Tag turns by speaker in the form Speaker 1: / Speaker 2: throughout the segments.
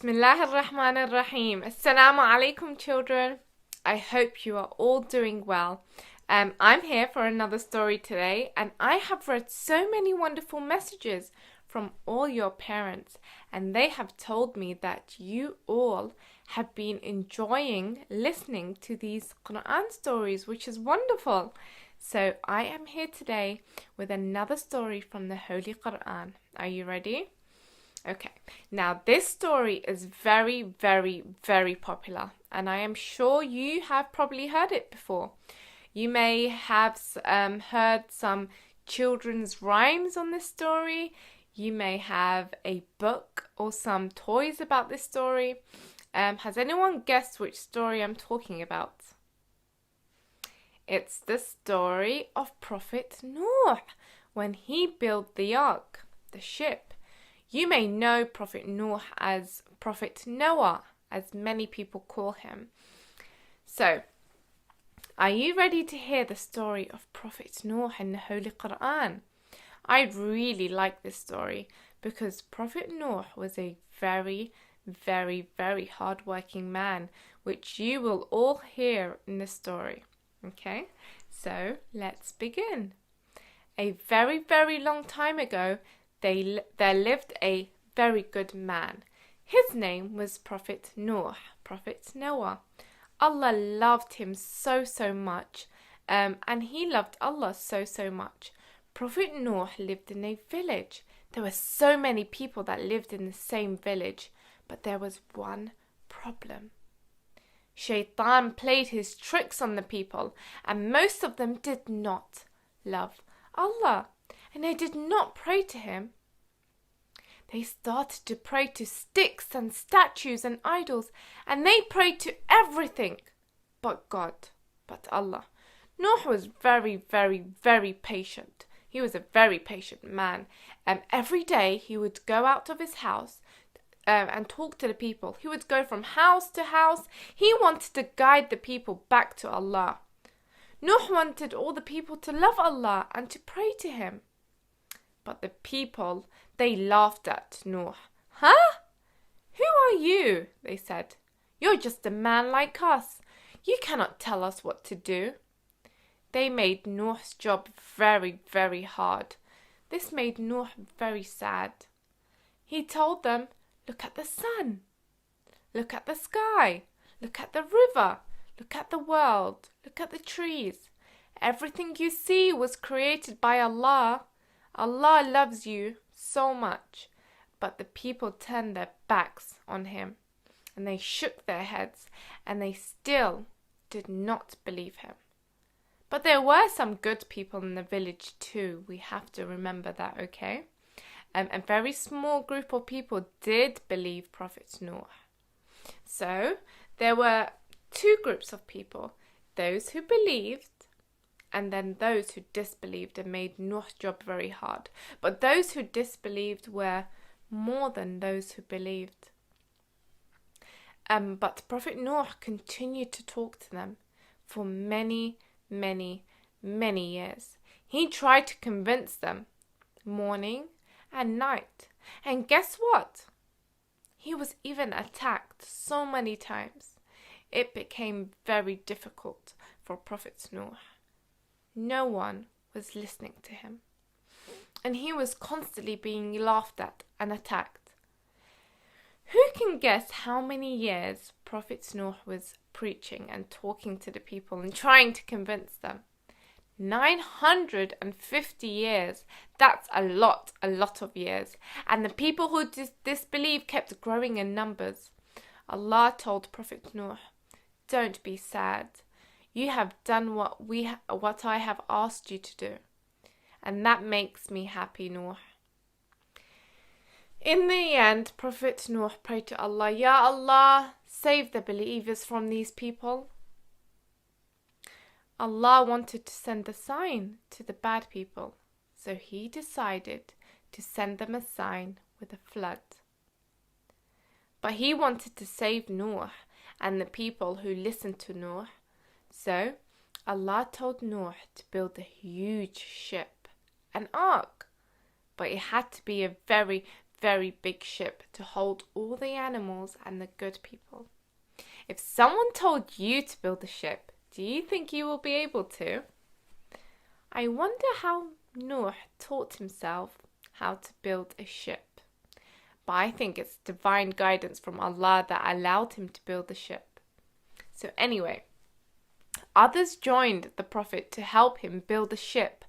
Speaker 1: Bismillah ar-Rahman ar-Rahim. Assalamu alaikum, children. I hope you are all doing well. I'm here for another story today, and I have read so many wonderful messages from all your parents, and they have told me that you all have been enjoying listening to these Quran stories, which is wonderful. So I am here today with another story from the Holy Quran. Are you ready? Okay, now this story is very, very, very popular, and I am sure you have probably heard it before. You may have heard some children's rhymes on this story. You may have a book or some toys about this story. Has anyone guessed which story I'm talking about? It's the story of Prophet Noah when he built the ark, the ship. You may know Prophet Noah as Prophet Noah, as many people call him. So, are you ready to hear the story of Prophet Noah in the Holy Quran? I really like this story because Prophet Noah was a very, very, very hard-working man, which you will all hear in the story. Okay, so let's begin. A very, very long time ago, there lived a very good man. His name was Prophet Noah, Prophet Noah. Allah loved him so much, and he loved Allah so much. Prophet Noah lived in a village. There were so many people that lived in the same village, but there was one problem. Shaitan played his tricks on the people, and most of them did not love Allah, and they did not pray to him. They started to pray to sticks and statues and idols, and they prayed to everything but God, but Allah. Noah was very, very, very patient. He was a very patient man. Every day he would go out of his house and talk to the people. He would go from house to house. He wanted to guide the people back to Allah. Noah wanted all the people to love Allah and to pray to him. But the people, they laughed at Noah. Huh? Who are you? They said. You're just a man like us. You cannot tell us what to do. They made Noah's job very, very hard. This made Noah very sad. He told them, look at the sun. Look at the sky. Look at the river. Look at the world. Look at the trees. Everything you see was created by Allah. Allah loves you so much. But the people turned their backs on him, and they shook their heads, and they still did not believe him. But there were some good people in the village too. We have to remember that, okay? A very small group of people did believe Prophet Noah. So there were two groups of people, those who believed and then those who disbelieved and made Noah's job very hard. But those who disbelieved were more than those who believed. But Prophet Noah continued to talk to them for many, many, many years. He tried to convince them morning and night. And guess what? He was even attacked so many times. It became very difficult for Prophet Noah. No one was listening to him, and he was constantly being laughed at and attacked. Who can guess how many years Prophet Noah was preaching and talking to the people and trying to convince them? 950 years. That's a lot of years. And the people who disbelieved kept growing in numbers. Allah told Prophet Noah, don't be sad. You have done what I have asked you to do. And that makes me happy, Noah. In the end, Prophet Noah prayed to Allah, Ya Allah, save the believers from these people. Allah wanted to send a sign to the bad people, so he decided to send them a sign with a flood. But he wanted to save Noah and the people who listened to Noah. So Allah told Noah to build a huge ship, an ark. But it had to be a very, very big ship to hold all the animals and the good people. If someone told you to build a ship, do you think you will be able to? I wonder how Nuh taught himself how to build a ship. But I think it's divine guidance from Allah that allowed him to build the ship. So anyway, others joined the Prophet to help him build the ship.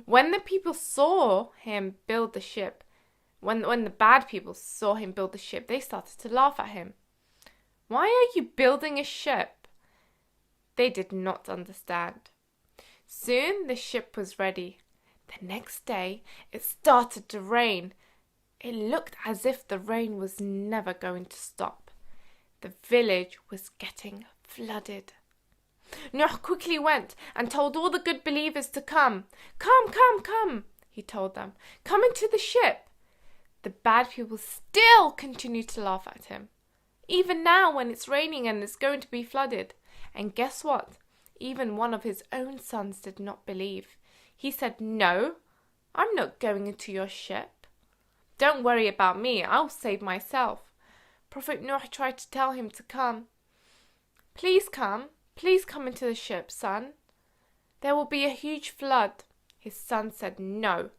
Speaker 1: When the people saw him build the ship, when the bad people saw him build the ship, they started to laugh at him. Why are you building a ship? They did not understand. Soon the ship was ready. The next day it started to rain. It looked as if the rain was never going to stop. The village was getting flooded. Nuh quickly went and told all the good believers to come. Come, he told them. Come into the ship. The bad people still continued to laugh at him. Even now when it's raining and it's going to be flooded. And guess what? Even one of his own sons did not believe. He said, "No, I'm not going into your ship. Don't worry about me, I'll save myself." Prophet Nuh tried to tell him to come. Please come into the ship, son. There will be a huge flood." His son said no,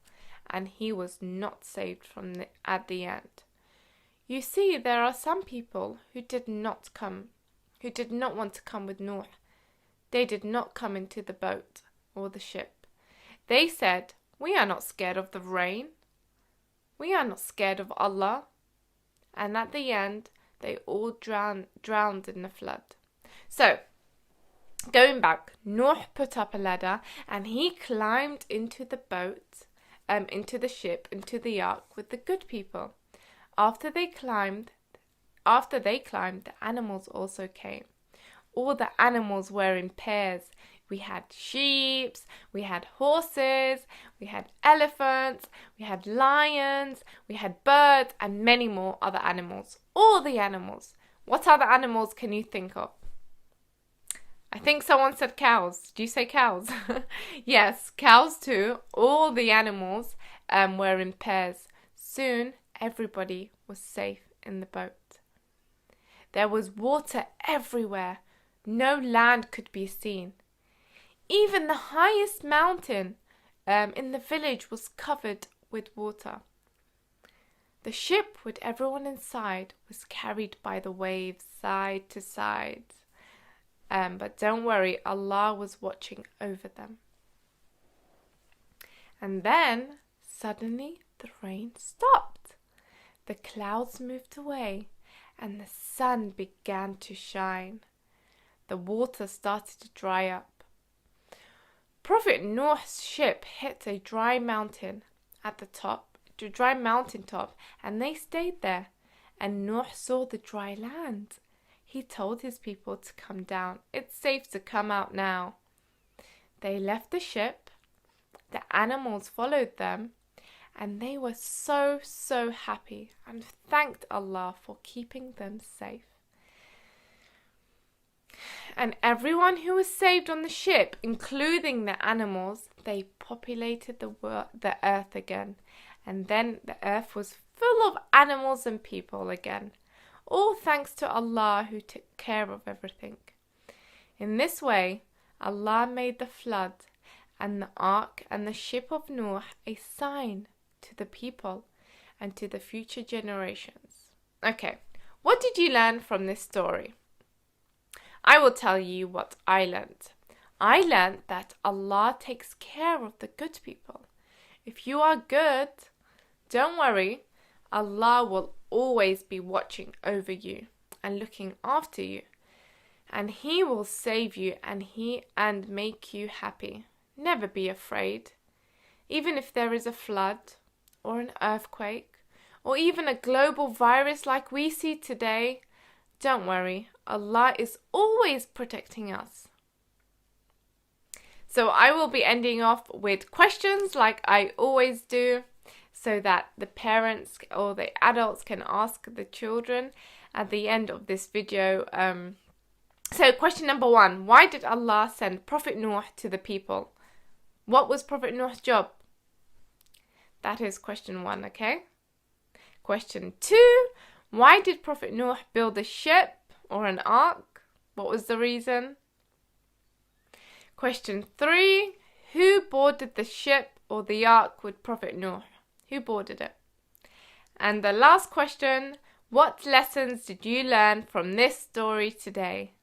Speaker 1: and he was not saved at the end. You see, there are some people who did not want to come with Nuh. They did not come into the boat or the ship. They said, "We are not scared of the rain. We are not scared of Allah." And at the end, they all drowned in the flood. So, going back, Nuh put up a ladder and he climbed into the boat, into the ship, into the ark with the good people. After they climbed, the animals also came. All the animals were in pairs. We had sheep, we had horses, we had elephants, we had lions, we had birds, and many more other animals. All the animals. What other animals can you think of? I think someone said cows. Do you say cows? Yes, cows too. All the animals were in pairs. Soon, everybody was safe in the boat. There was water everywhere. No land could be seen. Even the highest mountain in the village was covered with water. The ship with everyone inside was carried by the waves side to side. But don't worry, Allah was watching over them. And then, suddenly, the rain stopped. The clouds moved away and the sun began to shine. The water started to dry up. Prophet Nuh's ship hit a dry mountain top, and they stayed there. And Nuh saw the dry land. He told his people to come down. It's safe to come out now. They left the ship. The animals followed them, and they were so happy and thanked Allah for keeping them safe. And everyone who was saved on the ship, including the animals, they populated the earth again. And then the earth was full of animals and people again. All thanks to Allah who took care of everything. In this way, Allah made the flood and the ark and the ship of Nuh a sign to the people and to the future generations. Okay, what did you learn from this story? I will tell you what I learned. I learned that Allah takes care of the good people. If you are good, don't worry, Allah will always be watching over you and looking after you. And He will save you and make you happy. Never be afraid. Even if there is a flood or an earthquake or even a global virus like we see today, don't worry, Allah is always protecting us. So I will be ending off with questions like I always do, so that the parents or the adults can ask the children at the end of this video. So question number 1, why did Allah send Prophet Nuh to the people? What was Prophet Nuh's job? That is question 1, okay? Question 2. Why did Prophet Noah build a ship or an ark? What was the reason? Question 3. Who boarded the ship or the ark with Prophet Noah? Who boarded it? And the last question, what lessons did you learn from this story today?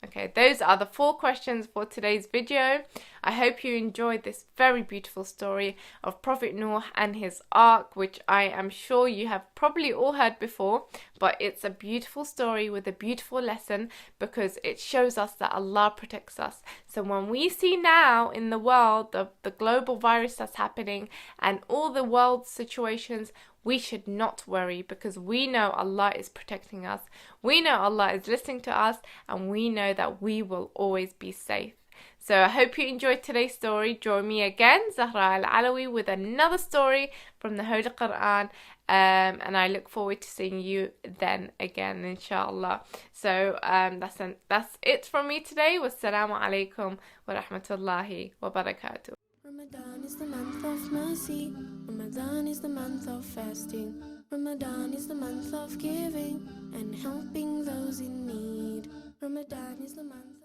Speaker 1: Okay, those are the 4 questions for today's video. I hope you enjoyed this very beautiful story of Prophet Noah and his ark, which I am sure you have probably all heard before, but it's a beautiful story with a beautiful lesson because it shows us that Allah protects us. So when we see now in the world the global virus that's happening and all the world situations, we should not worry because we know Allah is protecting us. We know Allah is listening to us and we know that we will always be safe. So I hope you enjoyed today's story. Join me again, Zahra Al-Alawi, with another story from the Holy Quran. And I look forward to seeing you then again, inshallah. So that's it from me today. Wassalamu alaikum wa rahmatullahi wa barakatuh.
Speaker 2: Ramadan is the month of mercy. Ramadan is the month of fasting. Ramadan is the month of giving and helping those in need. Ramadan is the month